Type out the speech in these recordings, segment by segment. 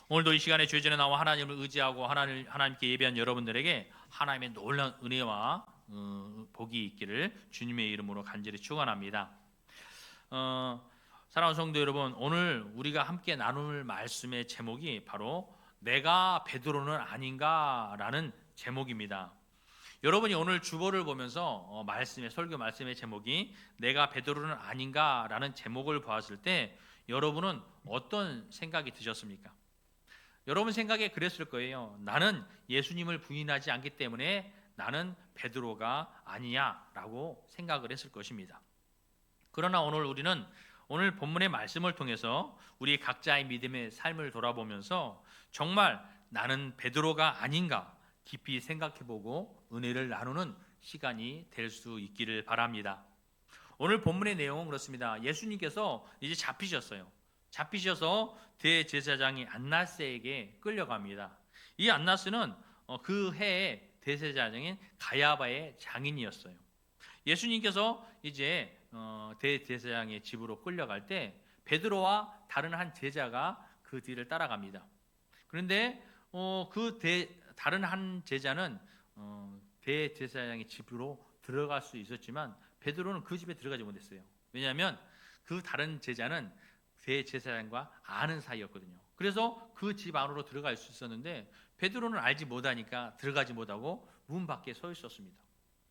오늘도 이 시간에 주의 전에 나와 하나님을 의지하고 하나님께 예배한 여러분들에게 하나님의 놀라운 은혜와 복이 있기를 주님의 이름으로 간절히 축원합니다. 사랑하는 성도 여러분, 오늘 우리가 함께 나눌 말씀의 제목이 바로 내가 베드로는 아닌가라는 제목입니다. 여러분이 오늘 주보를 보면서 설교 말씀의 제목이 내가 베드로는 아닌가라는 제목을 보았을 때 여러분은 어떤 생각이 드셨습니까? 여러분 생각에 그랬을 거예요. 나는 예수님을 부인하지 않기 때문에 나는 베드로가 아니야라고 생각을 했을 것입니다. 그러나 우리는 오늘 본문의 말씀을 통해서 우리 각자의 믿음의 삶을 돌아보면서 정말 나는 베드로가 아닌가 깊이 생각해보고 은혜를 나누는 시간이 될 수 있기를 바랍니다. 오늘 본문의 내용은 그렇습니다. 예수님께서 이제 잡히셔서 대제사장이 안나스에게 끌려갑니다. 이 안나스는 그 해에 대제사장인 가야바의 장인이었어요. 예수님께서 이제 대제사장의 집으로 끌려갈 때 베드로와 다른 한 제자가 그 뒤를 따라갑니다. 그런데 다른 한 제자는 대제사장의 집으로 들어갈 수 있었지만 베드로는 그 집에 들어가지 못했어요. 왜냐하면 그 다른 제자는 대제사장과 아는 사이였거든요. 그래서 그 집 안으로 들어갈 수 있었는데 베드로는 알지 못하니까 들어가지 못하고 문 밖에 서 있었습니다.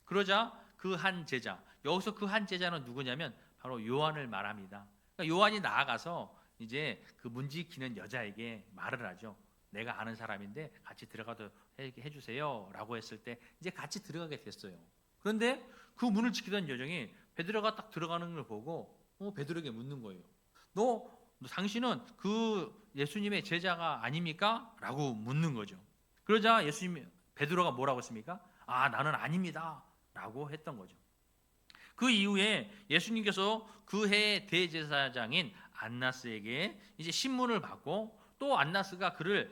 그러자 그 한 제자, 여기서 그 한 제자는 누구냐면 바로 요한을 말합니다. 그러니까 요한이 나아가서 이제 그 문 지키는 여자에게 말을 하죠. 내가 아는 사람인데 같이 들어가도 해주세요 라고 했을 때 이제 같이 들어가게 됐어요. 그런데 그 문을 지키던 여정이 베드로가 딱 들어가는 걸 보고 베드로에게 묻는 거예요. 당신은 그 예수님의 제자가 아닙니까? 라고 묻는 거죠. 그러자 베드로가 뭐라고 했습니까? 나는 아닙니다 라고 했던 거죠. 그 이후에 예수님께서 그 해의 대제사장인 안나스에게 이제 신문을 받고 또 안나스가 그를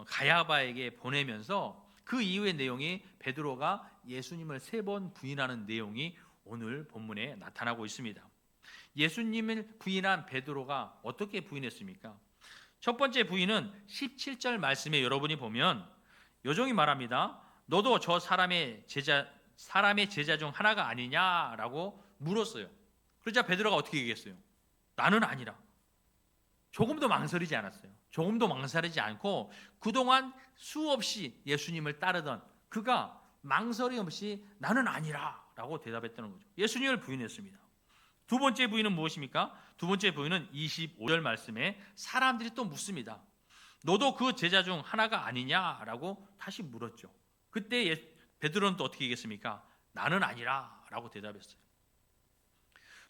가야바에게 보내면서 그 이후의 내용이 베드로가 예수님을 3번 부인하는 내용이 오늘 본문에 나타나고 있습니다. 예수님을 부인한 베드로가 어떻게 부인했습니까? 첫 번째 부인은 17절 말씀에 여러분이 보면 요종이 말합니다. 너도 저 사람의 제자 중 하나가 아니냐라고 물었어요. 그러자 베드로가 어떻게 얘기했어요? 나는 아니라. 조금도 망설이지 않았어요. 조금도 망설이지 않고 그동안 수없이 예수님을 따르던 그가 망설임 없이 나는 아니라라고 대답했다는 거죠. 예수님을 부인했습니다. 두 번째 부인은 무엇입니까? 두 번째 부인은 25절 말씀에 사람들이 또 묻습니다. 너도 그 제자 중 하나가 아니냐라고 다시 물었죠. 그때 베드로는 또 어떻게 얘기했습니까? 나는 아니라라고 대답했어요.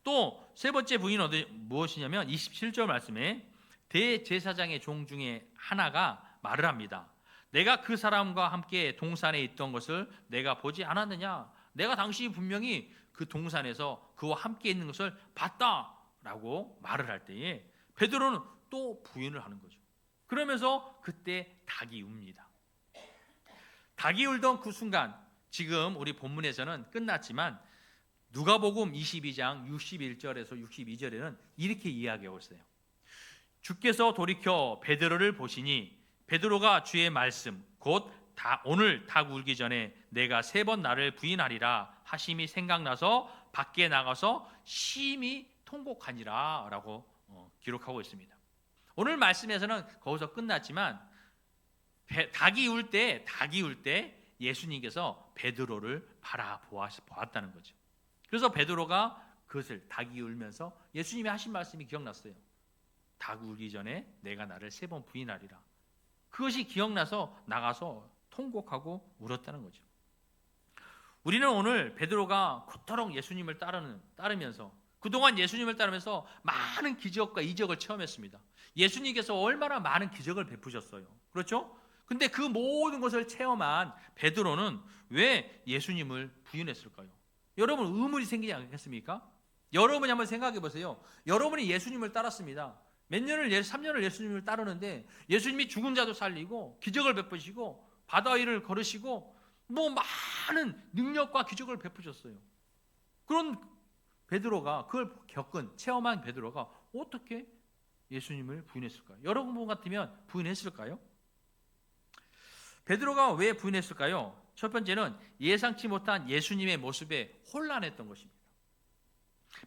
또 세 번째 부인은 무엇이냐면 27절 말씀에 대제사장의 종 중에 하나가 말을 합니다. 내가 그 사람과 함께 동산에 있던 것을 내가 보지 않았느냐? 내가 당시 분명히 그 동산에서 그와 함께 있는 것을 봤다라고 말을 할 때에 베드로는 또 부인을 하는 거죠. 그러면서 그때 닭이 웁니다. 닭이 울던 그 순간 지금 우리 본문에서는 끝났지만 누가복음 22장 61절에서 62절에는 이렇게 이야기하고 있어요. 주께서 돌이켜 베드로를 보시니 베드로가 주의 말씀 곧 오늘 닭 울기 전에 내가 3번 나를 부인하리라 하심이 생각나서 밖에 나가서 심히 통곡하니라 라고 기록하고 있습니다. 오늘 말씀에서는 거기서 끝났지만 닭이 울 때 예수님께서 베드로를 바라보았다는 거죠. 그래서 베드로가 그것을 닭이 울면서 예수님이 하신 말씀이 기억났어요. 닭 울기 전에 내가 나를 3번 부인하리라. 그것이 기억나서 나가서 통곡하고 울었다는 거죠. 우리는 오늘 베드로가 그토록 예수님을 따르면서 그동안 예수님을 따르면서 많은 기적과 이적을 체험했습니다. 예수님께서 얼마나 많은 기적을 베푸셨어요. 그렇죠? 근데 그 모든 것을 체험한 베드로는 왜 예수님을 부인했을까요? 여러분 의문이 생기지 않겠습니까? 여러분이 한번 생각해 보세요. 여러분이 예수님을 따랐습니다. 3년을 예수님을 따르는데 예수님이 죽은 자도 살리고 기적을 베푸시고 바다 위를 걸으시고 많은 능력과 기적을 베푸셨어요. 그런 베드로가 그걸 체험한 베드로가 어떻게 예수님을 부인했을까요? 여러분 같으면 부인했을까요? 베드로가 왜 부인했을까요? 첫 번째는 예상치 못한 예수님의 모습에 혼란했던 것입니다.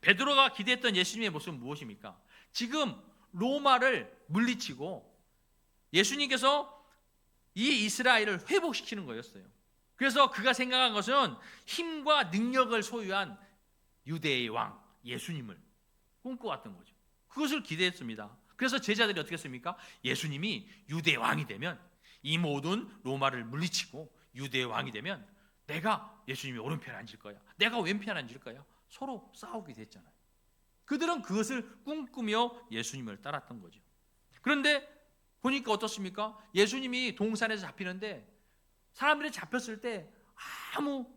베드로가 기대했던 예수님의 모습은 무엇입니까? 지금 로마를 물리치고 예수님께서 이 이스라엘을 회복시키는 거였어요. 그래서 그가 생각한 것은 힘과 능력을 소유한 유대의 왕 예수님을 꿈꿔왔던 거죠. 그것을 기대했습니다. 그래서 제자들이 어떻게 했습니까? 예수님이 유대의 왕이 되면 이 모든 로마를 물리치고 유대의 왕이 되면 내가 예수님이 오른편에 앉을 거야, 내가 왼편에 앉을 거야. 서로 싸우게 됐잖아요. 그들은 그것을 꿈꾸며 예수님을 따랐던 거죠. 그런데 보니까 어떻습니까? 예수님이 동산에서 잡히는데 사람들이 잡혔을 때 아무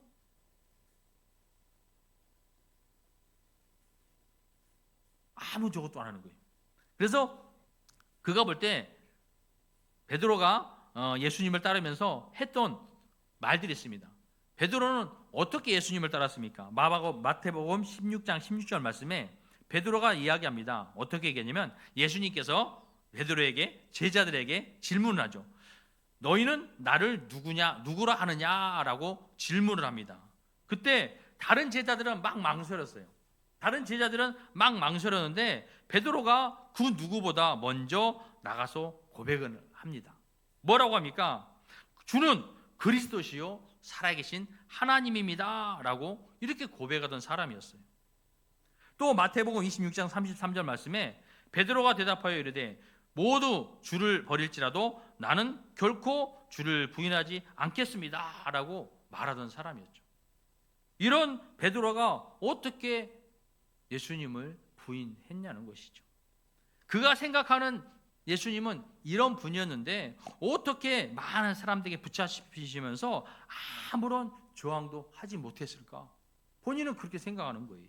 저것도 안 하는 거예요. 그래서 그가 볼 때 베드로가 예수님을 따르면서 했던 말들이 있습니다. 베드로는 어떻게 예수님을 따랐습니까? 마태복음 16장 16절 말씀에 베드로가 이야기합니다. 어떻게 얘기하냐면 예수님께서 베드로에게 제자들에게 질문을 하죠. 너희는 나를 누구라 하느냐라고 질문을 합니다. 그때 다른 제자들은 막 망설였어요. 다른 제자들은 막 망설였는데 베드로가 그 누구보다 먼저 나가서 고백을 합니다. 뭐라고 합니까? 주는 그리스도시요 살아계신 하나님입니다 라고 이렇게 고백하던 사람이었어요. 또 마태복음 26장 33절 말씀에 베드로가 대답하여 이르되 모두 주를 버릴지라도 나는 결코 주를 부인하지 않겠습니다 라고 말하던 사람이었죠. 이런 베드로가 어떻게 예수님을 부인했냐는 것이죠. 그가 생각하는 예수님은 이런 분이었는데 어떻게 많은 사람들에게 붙잡히시면서 아무런 저항도 하지 못했을까? 본인은 그렇게 생각하는 거예요.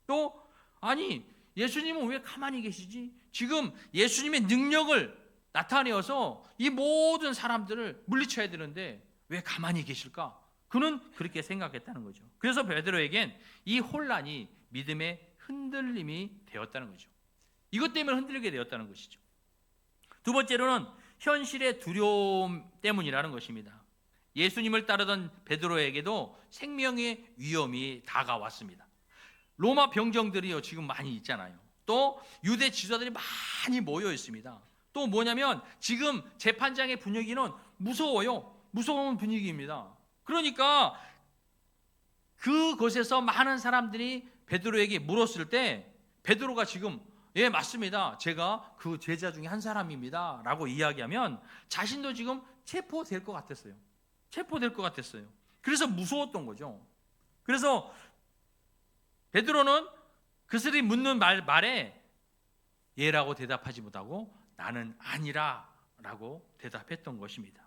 또 아니 예수님은 왜 가만히 계시지? 지금 예수님의 능력을 나타내어서 이 모든 사람들을 물리쳐야 되는데 왜 가만히 계실까? 그는 그렇게 생각했다는 거죠. 그래서 베드로에겐 이 혼란이 믿음의 흔들림이 되었다는 거죠. 이것 때문에 흔들리게 되었다는 것이죠. 두 번째로는 현실의 두려움 때문이라는 것입니다. 예수님을 따르던 베드로에게도 생명의 위험이 다가왔습니다. 로마 병정들이요 지금 많이 있잖아요. 또 유대 지도자들이 많이 모여 있습니다. 또 뭐냐면 지금 재판장의 분위기는 무서워요. 무서운 분위기입니다. 그러니까 그곳에서 많은 사람들이 베드로에게 물었을 때 베드로가 지금 예 맞습니다. 제가 그 제자 중에 한 사람입니다 라고 이야기하면 자신도 지금 체포될 것 같았어요. 체포될 것 같았어요. 그래서 무서웠던 거죠. 그래서 베드로는 그들이 묻는 말에 예라고 대답하지 못하고 나는 아니라 라고 대답했던 것입니다.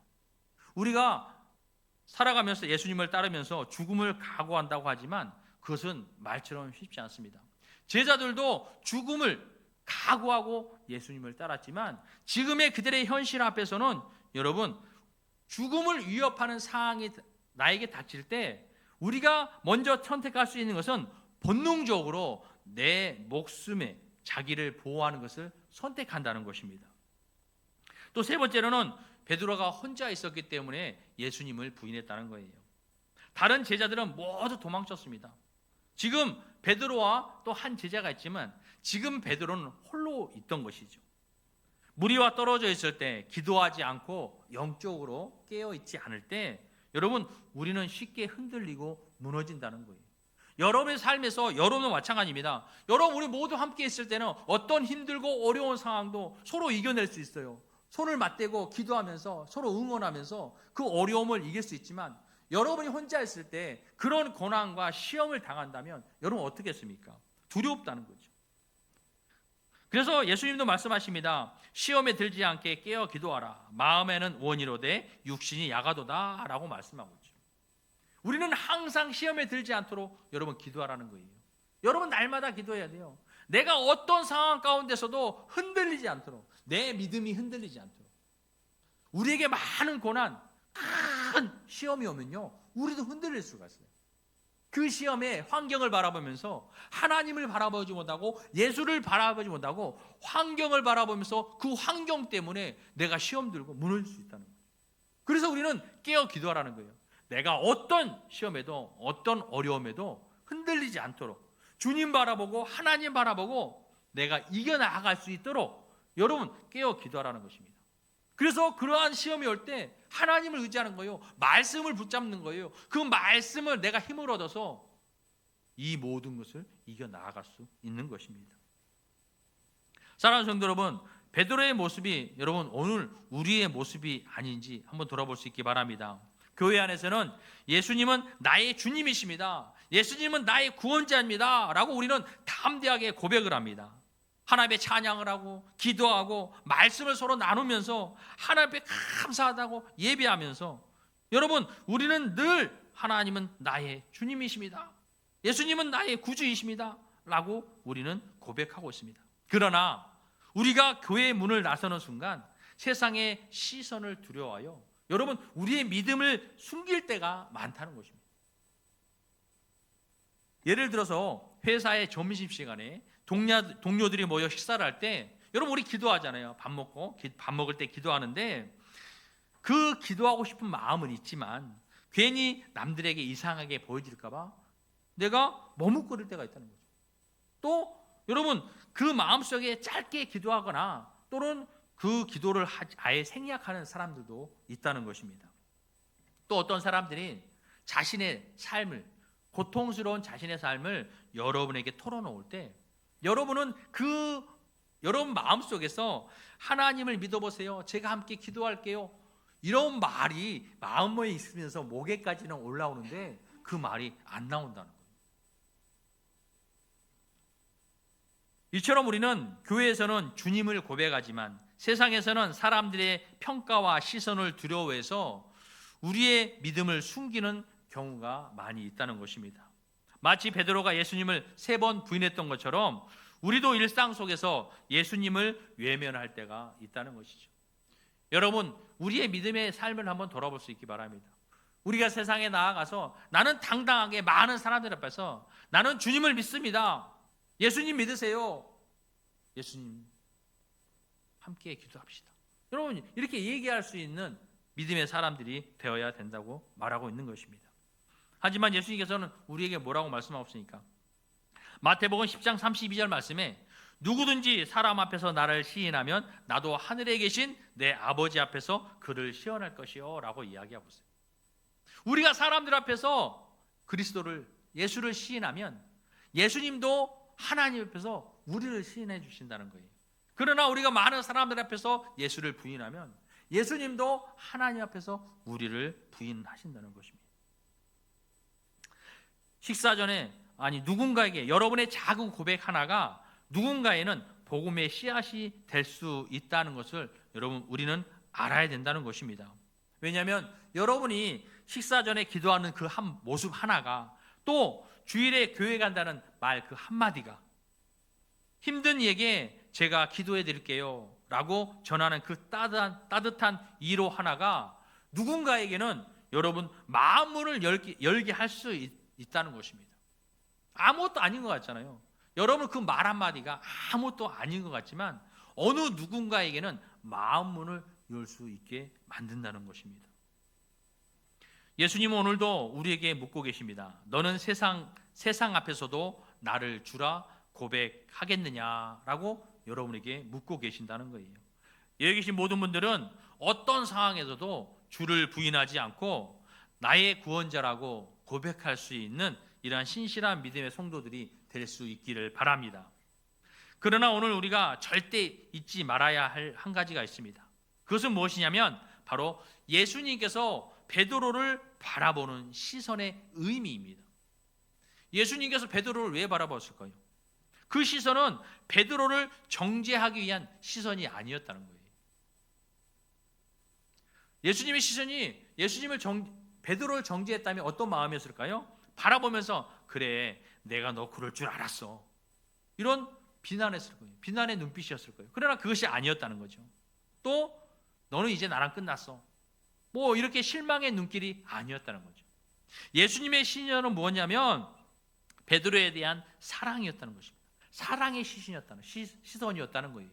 우리가 살아가면서 예수님을 따르면서 죽음을 각오한다고 하지만 그것은 말처럼 쉽지 않습니다. 제자들도 죽음을 각오하고 예수님을 따랐지만 지금의 그들의 현실 앞에서는 여러분 죽음을 위협하는 상황이 나에게 닥칠 때 우리가 먼저 선택할 수 있는 것은 본능적으로 내 목숨에 자기를 보호하는 것을 선택한다는 것입니다. 또 세 번째로는 베드로가 혼자 있었기 때문에 예수님을 부인했다는 거예요. 다른 제자들은 모두 도망쳤습니다. 지금 베드로와 또 한 제자가 있지만 지금 베드로는 홀로 있던 것이죠. 무리와 떨어져 있을 때 기도하지 않고 영적으로 깨어있지 않을 때 여러분 우리는 쉽게 흔들리고 무너진다는 거예요. 여러분의 삶에서 여러분은 마찬가지입니다. 여러분 우리 모두 함께 있을 때는 어떤 힘들고 어려운 상황도 서로 이겨낼 수 있어요. 손을 맞대고 기도하면서 서로 응원하면서 그 어려움을 이길 수 있지만 여러분이 혼자 있을 때 그런 고난과 시험을 당한다면 여러분 어떻게 했습니까? 두렵다는 거죠. 그래서 예수님도 말씀하십니다. 시험에 들지 않게 깨어 기도하라. 마음에는 원이로되 육신이 야가도다 라고 말씀하고 있죠. 우리는 항상 시험에 들지 않도록 여러분 기도하라는 거예요. 여러분 날마다 기도해야 돼요. 내가 어떤 상황 가운데서도 흔들리지 않도록 내 믿음이 흔들리지 않도록 우리에게 많은 고난 큰 시험이 오면요 우리도 흔들릴 수가 있어요. 그 시험의 환경을 바라보면서 하나님을 바라보지 못하고 예수를 바라보지 못하고 환경을 바라보면서 그 환경 때문에 내가 시험 들고 무너질 수 있다는 거예요. 그래서 우리는 깨어 기도하라는 거예요. 내가 어떤 시험에도 어떤 어려움에도 흔들리지 않도록 주님 바라보고 하나님 바라보고 내가 이겨나갈 수 있도록 여러분 깨어 기도하라는 것입니다. 그래서 그러한 시험이 올 때 하나님을 의지하는 거예요. 말씀을 붙잡는 거예요. 그 말씀을 내가 힘을 얻어서 이 모든 것을 이겨나갈 수 있는 것입니다. 사랑하는 성도 여러분, 베드로의 모습이 여러분 오늘 우리의 모습이 아닌지 한번 돌아볼 수 있기 바랍니다. 교회 안에서는 예수님은 나의 주님이십니다. 예수님은 나의 구원자입니다. 라고 우리는 담대하게 고백을 합니다. 하나님의 찬양을 하고 기도하고 말씀을 서로 나누면서 하나님께 감사하다고 예배하면서 여러분 우리는 늘 하나님은 나의 주님이십니다. 예수님은 나의 구주이십니다. 라고 우리는 고백하고 있습니다. 그러나 우리가 교회의 문을 나서는 순간 세상의 시선을 두려워하여 여러분 우리의 믿음을 숨길 때가 많다는 것입니다. 예를 들어서 회사의 점심시간에 동료들이 모여 식사를 할 때 여러분 우리 기도하잖아요. 밥 먹을 때 기도하는데 그 기도하고 싶은 마음은 있지만 괜히 남들에게 이상하게 보여질까 봐 내가 머뭇거릴 때가 있다는 거죠. 또 여러분 그 마음속에 짧게 기도하거나 또는 그 기도를 아예 생략하는 사람들도 있다는 것입니다. 또 어떤 사람들이 자신의 삶을 고통스러운 자신의 삶을 여러분에게 털어놓을 때 여러분은 여러분 마음속에서 하나님을 믿어보세요. 제가 함께 기도할게요. 이런 말이 마음에 있으면서 목에까지는 올라오는데 그 말이 안 나온다는 거예요. 이처럼 우리는 교회에서는 주님을 고백하지만 세상에서는 사람들의 평가와 시선을 두려워해서 우리의 믿음을 숨기는 경우가 많이 있다는 것입니다. 마치 베드로가 예수님을 3번 부인했던 것처럼 우리도 일상 속에서 예수님을 외면할 때가 있다는 것이죠. 여러분 우리의 믿음의 삶을 한번 돌아볼 수 있기 바랍니다. 우리가 세상에 나아가서 나는 당당하게 많은 사람들 앞에서 나는 주님을 믿습니다. 예수님 믿으세요. 예수님 함께 기도합시다. 여러분 이렇게 얘기할 수 있는 믿음의 사람들이 되어야 된다고 말하고 있는 것입니다. 하지만 예수님께서는 우리에게 뭐라고 말씀하셨습니까? 마태복음 10장 32절 말씀에 누구든지 사람 앞에서 나를 시인하면 나도 하늘에 계신 내 아버지 앞에서 그를 시인할 것이요 라고 이야기하고 있어요. 우리가 사람들 앞에서 그리스도를 예수를 시인하면 예수님도 하나님 앞에서 우리를 시인해 주신다는 거예요. 그러나 우리가 많은 사람들 앞에서 예수를 부인하면 예수님도 하나님 앞에서 우리를 부인하신다는 것입니다. 식사 전에 누군가에게 여러분의 작은 고백 하나가 누군가에는 복음의 씨앗이 될 수 있다는 것을 여러분 우리는 알아야 된다는 것입니다. 왜냐하면 여러분이 식사 전에 기도하는 그 한 모습 하나가 또 주일에 교회 간다는 말 그 한마디가 힘든 이에게 제가 기도해 드릴게요 라고 전하는 그 따뜻한 위로 하나가 누군가에게는 여러분 마음문을 열게 할 수 있다는 것입니다. 아무것도 아닌 것 같잖아요. 여러분 그 말 한마디가 아무것도 아닌 것 같지만 어느 누군가에게는 마음문을 열 수 있게 만든다는 것입니다. 예수님은 오늘도 우리에게 묻고 계십니다. 너는 세상 앞에서도 나를 주라 고백하겠느냐라고 여러분에게 묻고 계신다는 거예요. 여기 계신 모든 분들은 어떤 상황에서도 주를 부인하지 않고 나의 구원자라고 고백할 수 있는 이러한 신실한 믿음의 성도들이 될 수 있기를 바랍니다. 그러나 오늘 우리가 절대 잊지 말아야 할 한 가지가 있습니다. 그것은 무엇이냐면 바로 예수님께서 베드로를 바라보는 시선의 의미입니다. 예수님께서 베드로를 왜 바라보았을까요? 그 시선은 베드로를 정죄하기 위한 시선이 아니었다는 거예요. 예수님의 시선이 베드로를 정죄했다면 어떤 마음이었을까요? 바라보면서 그래 내가 너 그럴 줄 알았어 이런 비난했을 거예요. 비난의 눈빛이었을 거예요. 그러나 그것이 아니었다는 거죠. 또 너는 이제 나랑 끝났어 뭐 이렇게 실망의 눈길이 아니었다는 거죠. 예수님의 시선은 무엇냐면 베드로에 대한 사랑이었다는 것입니다. 사랑의 시선이었다는 거예요.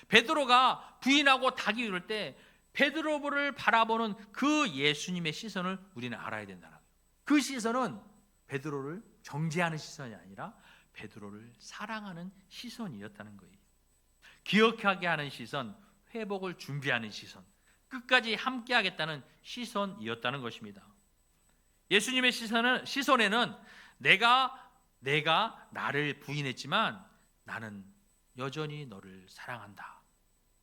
베드로가 부인하고 닭이 이럴 때 베드로를 바라보는 그 예수님의 시선을 우리는 알아야 된다는 거예요. 그 시선은 베드로를 정죄하는 시선이 아니라 베드로를 사랑하는 시선이었다는 거예요. 기억하게 하는 시선, 회복을 준비하는 시선, 끝까지 함께하겠다는 시선이었다는 것입니다. 예수님의 시선에는 내가 나를 부인했지만 나는 여전히 너를 사랑한다,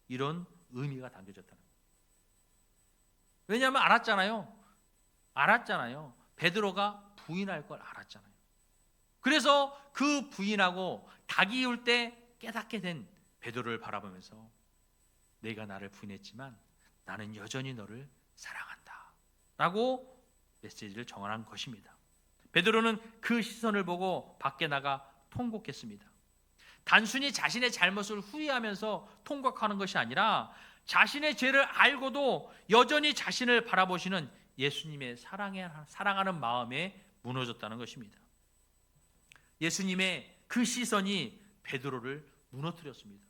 이런 의미가 담겨졌다는 거예요. 왜냐하면 알았잖아요. 베드로가 부인할 걸 알았잖아요. 그래서 그 부인하고 닭이 이울 때 깨닫게 된 베드로를 바라보면서 내가 나를 부인했지만 나는 여전히 너를 사랑한다 라고 메시지를 정한 것입니다. 베드로는 그 시선을 보고 밖에 나가 통곡했습니다. 단순히 자신의 잘못을 후회하면서 통곡하는 것이 아니라 자신의 죄를 알고도 여전히 자신을 바라보시는 예수님의 사랑하는 마음에 무너졌다는 것입니다. 예수님의 그 시선이 베드로를 무너뜨렸습니다.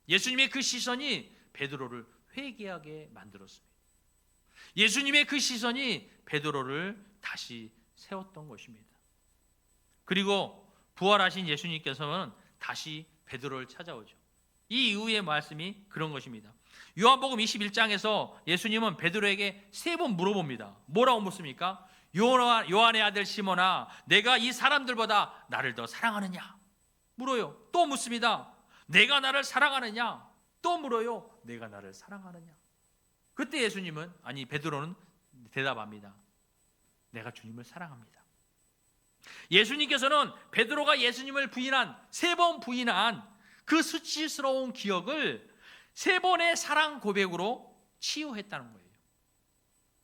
예수님의 그 시선이 베드로를 회개하게 만들었습니다. 예수님의 그 시선이 베드로를 다시 세웠던 것입니다. 그리고 부활하신 예수님께서는 다시 베드로를 찾아오죠. 이 이후의 말씀이 그런 것입니다. 요한복음 21장에서 예수님은 베드로에게 3번 물어봅니다. 뭐라고 묻습니까? 요한의 아들 시몬아, 내가 이 사람들보다 나를 더 사랑하느냐? 물어요. 또 묻습니다. 내가 나를 사랑하느냐? 또 물어요. 내가 나를 사랑하느냐? 그때 베드로는 대답합니다. 내가 주님을 사랑합니다. 예수님께서는 베드로가 예수님을 3번 부인한 그 수치스러운 기억을 3번의 사랑 고백으로 치유했다는 거예요.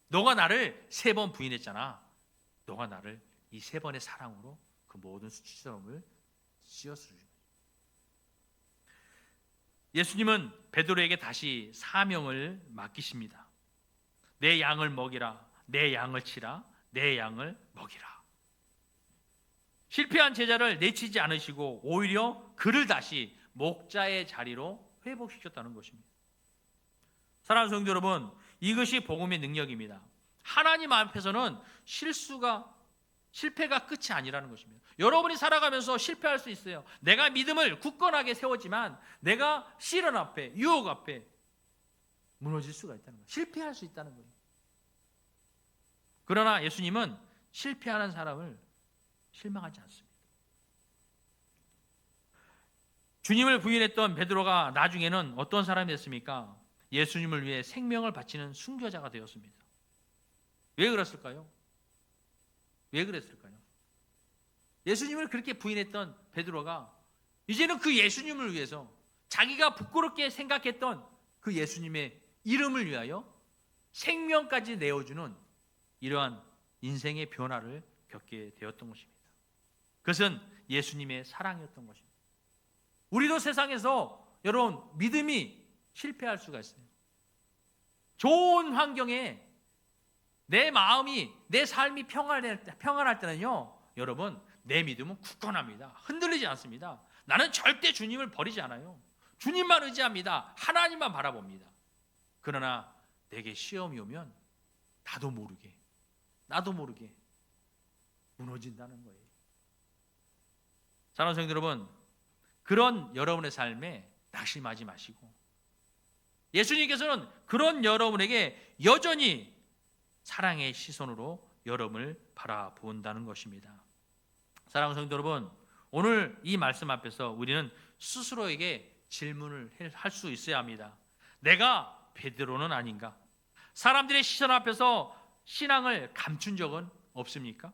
너가 나를 3번 부인했잖아. 너가 나를 이 3번의 사랑으로 그 모든 수치스러움을 씌웠어요. 예수님은 베드로에게 다시 사명을 맡기십니다. 내 양을 먹이라, 내 양을 치라, 내 양을 먹이라. 실패한 제자를 내치지 않으시고 오히려 그를 다시 목자의 자리로 회복시켰다는 것입니다. 사랑하는 성도 여러분, 이것이 복음의 능력입니다. 하나님 앞에서는 실패가 끝이 아니라는 것입니다. 여러분이 살아가면서 실패할 수 있어요. 내가 믿음을 굳건하게 세웠지만 내가 시련 앞에, 유혹 앞에 무너질 수가 있다는 거예요. 실패할 수 있다는 거예요. 그러나 예수님은 실패하는 사람을 실망하지 않습니다. 주님을 부인했던 베드로가 나중에는 어떤 사람이 됐습니까? 예수님을 위해 생명을 바치는 순교자가 되었습니다. 왜 그랬을까요? 예수님을 그렇게 부인했던 베드로가 이제는 그 예수님을 위해서 자기가 부끄럽게 생각했던 그 예수님의 이름을 위하여 생명까지 내어주는 이러한 인생의 변화를 겪게 되었던 것입니다. 그것은 예수님의 사랑이었던 것입니다. 우리도 세상에서 여러분 믿음이 실패할 수가 있어요. 좋은 환경에 내 마음이, 내 삶이 평안할 때는요, 여러분 내 믿음은 굳건합니다. 흔들리지 않습니다. 나는 절대 주님을 버리지 않아요. 주님만 의지합니다. 하나님만 바라봅니다. 그러나 내게 시험이 오면 나도 모르게 무너진다는 거예요. 사랑하는 성도 여러분, 그런 여러분의 삶에 낙심하지 마시고 예수님께서는 그런 여러분에게 여전히 사랑의 시선으로 여러분을 바라본다는 것입니다. 사랑하는 성도 여러분, 오늘 이 말씀 앞에서 우리는 스스로에게 질문을 할 수 있어야 합니다. 내가 베드로는 아닌가? 사람들의 시선 앞에서 신앙을 감춘 적은 없습니까?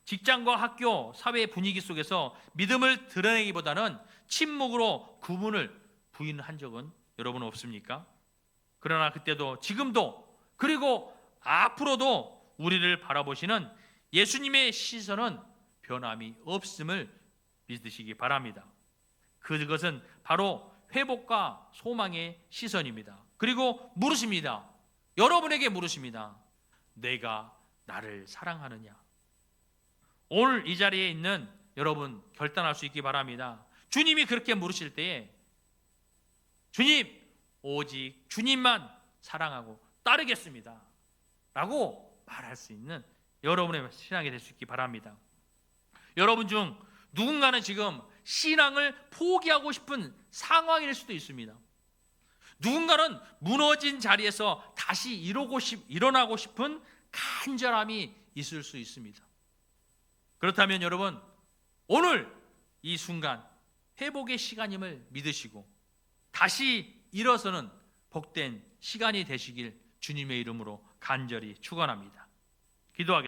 직장과 학교, 사회 분위기 속에서 믿음을 드러내기보다는 침묵으로 구분을 부인한 적은 여러분 없습니까? 그러나 그때도 지금도 그리고 앞으로도 우리를 바라보시는 예수님의 시선은 변함이 없음을 믿으시기 바랍니다. 그것은 바로 회복과 소망의 시선입니다. 그리고 물으십니다. 여러분에게 물으십니다. 내가 나를 사랑하느냐? 오늘 이 자리에 있는 여러분 결단할 수 있기 바랍니다. 주님이 그렇게 물으실 때에 주님, 오직 주님만 사랑하고 따르겠습니다 라고 말할 수 있는 여러분의 신앙이 될 수 있기 바랍니다. 여러분 중 누군가는 지금 신앙을 포기하고 싶은 상황일 수도 있습니다. 누군가는 무너진 자리에서 다시 일어나고 싶은 간절함이 있을 수 있습니다. 그렇다면 여러분, 오늘 이 순간 회복의 시간임을 믿으시고 다시 일어서는 복된 시간이 되시길 주님의 이름으로 간절히 축원합니다. 기도하겠습니다.